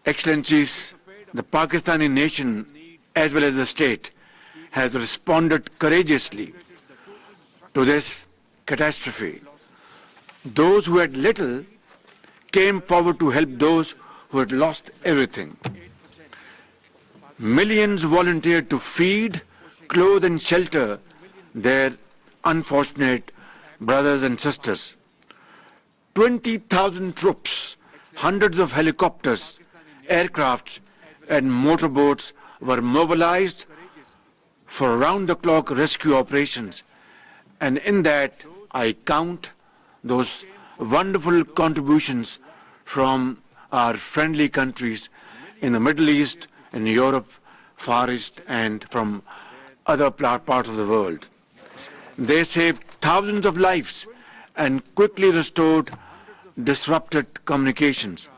Excellencies, the Pakistani nation as well as the state has responded courageously to this catastrophe. Those who had little came forward to help those who had lost everything. Millions volunteered to feed, clothe and shelter their unfortunate brothers and sisters. 20,000 troops, hundreds of helicopters, aircrafts and motorboats were mobilized for round-the-clock rescue operations. And in that, I count those wonderful contributions from our friendly countries in the Middle East, in Europe, Far East, and from other parts of the world. They saved thousands of lives and quickly restored disrupted communications.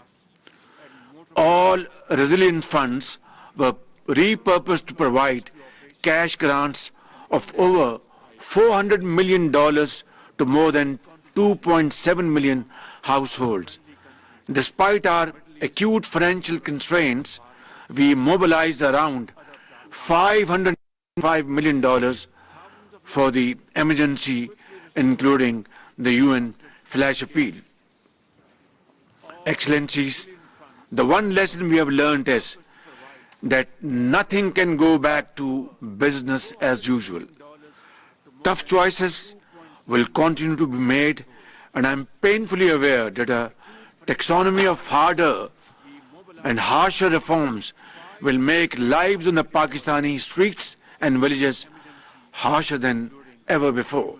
All resilience funds were repurposed to provide cash grants of over $400 million to more than 2.7 million households. Despite our acute financial constraints, we mobilized around $505 million for the emergency, including the UN flash appeal. Excellencies, the one lesson we have learned is that nothing can go back to business as usual. Tough choices will continue to be made, and I am painfully aware that a taxonomy of harder and harsher reforms will make lives on the Pakistani streets and villages harsher than ever before.